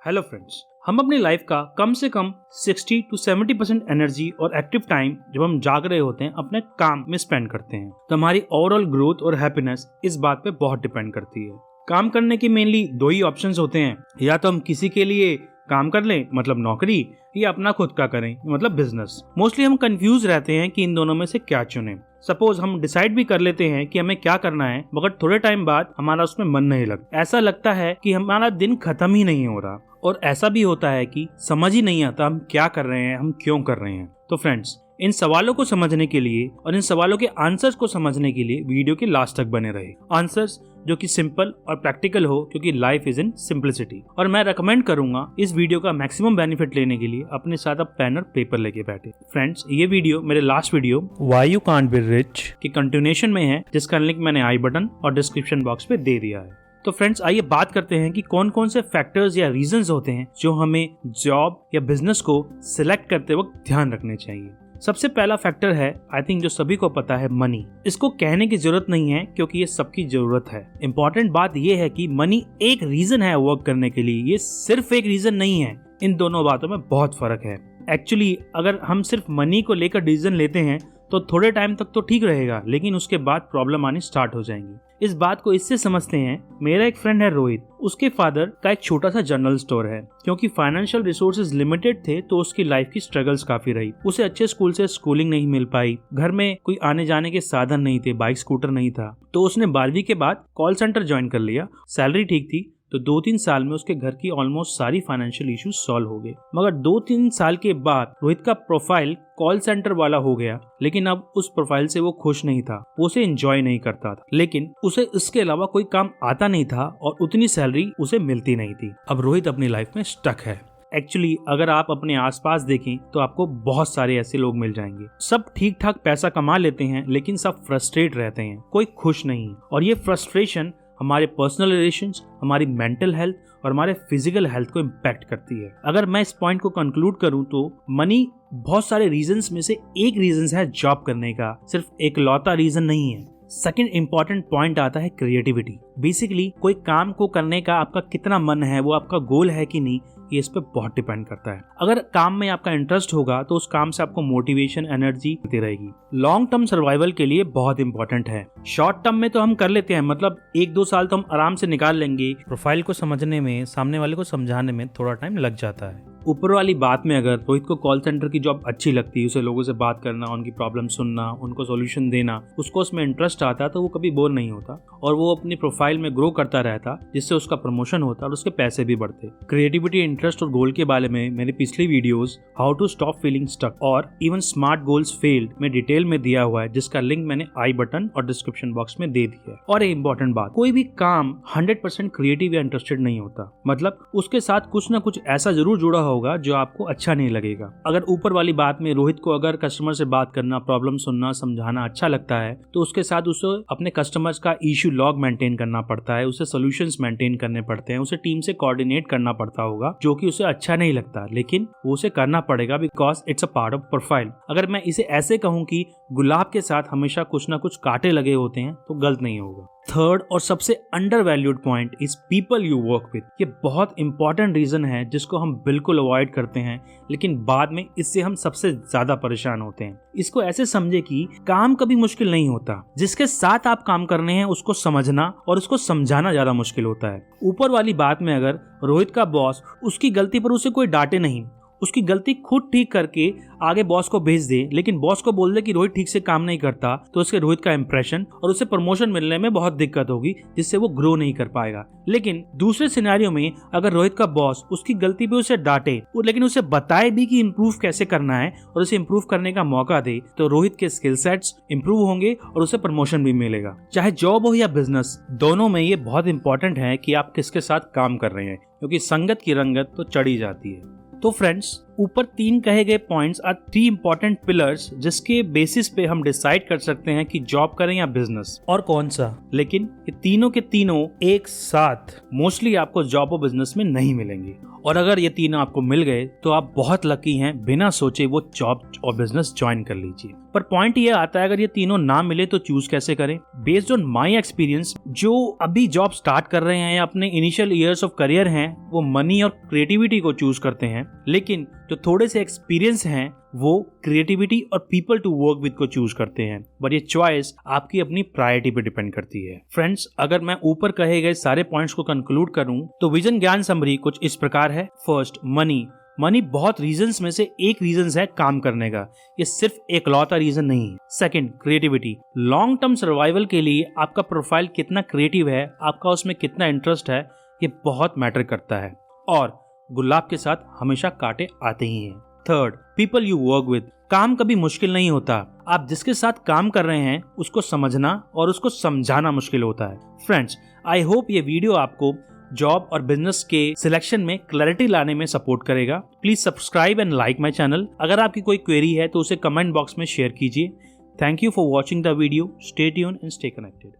Hello friends, हम अपनी life का कम से कम 60 to 70% एनर्जी और एक्टिव टाइम जब हम जाग रहे होते हैं अपने काम में स्पेंड करते हैं। तो हमारी ओवरऑल ग्रोथ और हैप्पीनेस इस बात पे बहुत डिपेंड करती है। काम करने के मेनली दो ही ऑप्शंस होते हैं, या तो हम किसी के लिए काम कर लें मतलब नौकरी, या अपना खुद का करें मतलब बिजनेस। मोस्टली हम कंफ्यूज रहते हैं कि इन दोनों में से क्या चुनें। सपोज हम डिसाइड भी कर लेते हैं कि हमें क्या करना है, मगर थोड़े टाइम बाद हमारा उसमें मन नहीं लगता। ऐसा लगता है कि हमारा दिन खत्म ही नहीं हो रहा, और ऐसा भी होता है कि समझ ही नहीं आता हम क्या कर रहे हैं, हम क्यों कर रहे हैं। तो फ्रेंड्स, इन सवालों को समझने के लिए और इन सवालों के आंसर्स को समझने के लिए वीडियो के लास्ट तक बने रहे। आंसर्स जो कि सिंपल और प्रैक्टिकल हो, क्योंकि लाइफ इज इन सिंपलिसिटी। और मैं रेकमेंड करूंगा इस वीडियो का मैक्सिमम बेनिफिट लेने के लिए अपने साथ आप पेन और पेपर लेके बैठे। फ्रेंड्स, ये वीडियो मेरे last video why you can't be rich की कंटिन्यूएशन में है, जिसका लिंक मैंने आई बटन और डिस्क्रिप्शन बॉक्स पे दे दिया है। तो फ्रेंड्स, आइए बात करते हैं कि कौन कौन से फैक्टर्स या रीजंस होते हैं जो हमें जॉब या बिजनेस को सिलेक्ट करते वक्त ध्यान रखने चाहिए। सबसे पहला फैक्टर है, आई थिंक जो सभी को पता है, मनी। इसको कहने की जरूरत नहीं है क्योंकि ये सबकी जरूरत है। इंपॉर्टेंट बात ये है कि मनी एक रीजन है वर्क करने के लिए, ये सिर्फ एक रीजन नहीं है। इन दोनों बातों में बहुत फर्क है। एक्चुअली अगर हम सिर्फ मनी को लेकर डिसीजन लेते हैं तो थोड़े टाइम तक तो ठीक रहेगा, लेकिन उसके बाद प्रॉब्लम आनी स्टार्ट हो जाएंगी। इस बात को इससे समझते हैं, मेरा एक फ्रेंड है रोहित, उसके फादर का एक छोटा सा जनरल स्टोर है। क्योंकि फाइनेंशियल रिसोर्सेज लिमिटेड थे तो उसकी लाइफ की स्ट्रगल्स काफी रही। उसे अच्छे स्कूल से स्कूलिंग नहीं मिल पाई, घर में कोई आने जाने के साधन नहीं थे, बाइक स्कूटर नहीं था। तो उसने 12वीं के बाद कॉल सेंटर ज्वाइन कर लिया। सैलरी ठीक थी, तो 2-3 साल में उसके घर की ऑलमोस्ट सारी फाइनेंशियल इश्यूज सॉल्व हो गए। मगर 2-3 साल के बाद रोहित का प्रोफाइल कॉल सेंटर वाला हो गया, लेकिन अब उस प्रोफाइल से वो खुश नहीं था, वो उसे एंजॉय नहीं करता था। लेकिन उसे इसके अलावा कोई काम आता नहीं था और उतनी सैलरी उसे मिलती नहीं थी। अब रोहित अपनी लाइफ में स्टक है। एक्चुअली अगर आप अपने आसपास देखें तो आपको बहुत सारे ऐसे लोग मिल जाएंगे। सब ठीक ठाक पैसा कमा लेते हैं, लेकिन सब फ्रस्ट्रेट रहते हैं, कोई खुश नहीं। और ये फ्रस्ट्रेशन हमारे पर्सनल रिलेशंस, हमारी मेंटल हेल्थ और हमारे फिजिकल हेल्थ को इम्पैक्ट करती है। अगर मैं इस पॉइंट को कंक्लूड करूं तो मनी बहुत सारे रीजंस में से एक रीजन है जॉब करने का, सिर्फ एक लौता रीजन नहीं है। सेकंड इंपॉर्टेंट पॉइंट आता है क्रिएटिविटी। बेसिकली कोई काम को करने का आपका कितना मन है, वो आपका गोल है कि नहीं, ये इस पे बहुत डिपेंड करता है। अगर काम में आपका इंटरेस्ट होगा तो उस काम से आपको मोटिवेशन, एनर्जी मिलती रहेगी। लॉन्ग टर्म सर्वाइवल के लिए बहुत इंपॉर्टेंट है। शॉर्ट टर्म में तो हम कर लेते हैं, मतलब 1-2 साल तो हम आराम से निकाल लेंगे। प्रोफाइल को समझने में, सामने वाले को समझाने में थोड़ा टाइम लग जाता है। ऊपर वाली बात में अगर रोहित को कॉल सेंटर की जॉब अच्छी लगती है, उसे लोगों से बात करना, उनकी प्रॉब्लम सुनना, उनको सॉल्यूशन देना, उसको उसमें इंटरेस्ट आता, तो वो कभी बोर नहीं होता और वो अपनी प्रोफाइल में ग्रो करता रहता, जिससे उसका प्रमोशन होता और उसके पैसे भी बढ़ते। क्रिएटिविटी, इंटरेस्ट और गोल के बारे में मैंने पिछली videos how to stop feeling stuck और इवन स्मार्ट गोल्स फेल्ड में डिटेल में दिया हुआ है, जिसका लिंक मैंने आई बटन और डिस्क्रिप्शन बॉक्स में दे दिया है। और एक इंपॉर्टेंट बात, कोई भी काम 100% क्रिएटिव या इंटरेस्टेड नहीं होता, मतलब उसके साथ कुछ ना कुछ ऐसा जरूर जुड़ा होगा जो आपको अच्छा नहीं लगेगा। अगर ऊपर वाली बात में रोहित को अगर कस्टमर से बात करना, प्रॉब्लम सुनना, समझाना अच्छा लगता है, तो उसके साथ उसे अपने कस्टमर्स का इश्यू लॉग मेंटेन करना पड़ता है, उसे सॉल्यूशंस मेंटेन करने पड़ते हैं, उसे टीम से कोऑर्डिनेट करना पड़ता होगा, जो कि उसे अच्छा नहीं लगता, लेकिन वो उसे करना पड़ेगा because it's a part of profile. अगर मैं इसे ऐसे कहूँ कि गुलाब के साथ हमेशा कुछ ना कुछ कांटे लगे होते हैं, तो गलत नहीं होगा। थर्ड और सबसे under valued point is people you work with. ये बहुत इंपॉर्टेंट रीजन है जिसको हम बिल्कुल अवॉइड करते हैं, लेकिन बाद में इससे हम सबसे ज्यादा परेशान होते हैं। इसको ऐसे समझे कि काम कभी मुश्किल नहीं होता, जिसके साथ आप काम करने हैं उसको समझना और उसको समझाना ज्यादा मुश्किल होता है। ऊपर वाली बात में अगर रोहित का बॉस उसकी गलती पर उसे कोई डांटे नहीं, उसकी गलती खुद ठीक करके आगे बॉस को भेज दे, लेकिन बॉस को बोल दे कि रोहित ठीक से काम नहीं करता, तो उसके रोहित का इंप्रेशन और उसे प्रमोशन मिलने में बहुत दिक्कत होगी, जिससे वो ग्रो नहीं कर पाएगा। लेकिन दूसरे सिनेरियो में अगर रोहित का बॉस उसकी गलती पे उसे डांटे, लेकिन उसे बताए भी कि इम्प्रूव कैसे करना है और उसे इम्प्रूव करने का मौका दे, तो रोहित के स्किल सेट्स इम्प्रूव होंगे और उसे प्रमोशन भी मिलेगा। चाहे जॉब हो या बिजनेस, दोनों में ये बहुत इंपॉर्टेंट है कि आप किसके साथ काम कर रहे हैं, क्योंकि संगत की रंगत तो चढ़ी जाती है। तो फ्रेंड्स, ऊपर 3 कहे गए पॉइंट्स आर 3 इंपॉर्टेंट पिलर्स जिसके बेसिस पे हम डिसाइड कर सकते हैं कि जॉब करें या बिजनेस और कौन सा। लेकिन ये तीनों के तीनों एक साथ मोस्टली आपको जॉब और बिजनेस में नहीं मिलेंगे, और अगर ये तीनों आपको मिल गए तो आप बहुत लकी हैं, बिना सोचे वो जॉब और बिजनेस ज्वाइन कर लीजिए। पर पॉइंट ये आता है अगर ये तीनों ना मिले तो चूज कैसे करें। बेस्ड ऑन माय एक्सपीरियंस, जो अभी जॉब स्टार्ट कर रहे हैं या अपने इनिशियल ईयर्स ऑफ करियर हैं, वो मनी और क्रिएटिविटी को चूज करते हैं, लेकिन जो थोड़े से एक्सपीरियंस हैं वो क्रिएटिविटी और पीपल टू वर्क विद को चूज करते हैं। बट ये चॉइस आपकी अपनी प्रायोरिटी पे डिपेंड करती है। फ्रेंड्स, अगर मैं ऊपर कहे गए सारे पॉइंट्स को कंक्लूड करूं तो विजन ज्ञान समरी कुछ इस प्रकार है। फर्स्ट, मनी बहुत रीजंस में से एक रीजन है काम करने का, ये सिर्फ एकलौता रीजन नहीं है। Second, creativity, long term survival के लिए आपका प्रोफाइल कितना क्रिएटिव है, आपका उसमें कितना इंटरेस्ट है, ये बहुत मैटर करता है। और गुलाब के साथ हमेशा कांटे आते ही हैं। Third, people you work with, काम कभी मुश्किल नहीं होता, आप जिसके साथ काम कर रहे हैं उसको समझना और उसको समझाना मुश्किल होता है। फ्रेंड्स, आई होप ये वीडियो आपको जॉब और बिजनेस के सिलेक्शन में क्लैरिटी लाने में सपोर्ट करेगा। Please subscribe and like my channel. अगर आपकी कोई क्वेरी है तो उसे कमेंट बॉक्स में शेयर कीजिए। Thank you for watching the video. Stay tuned and stay connected.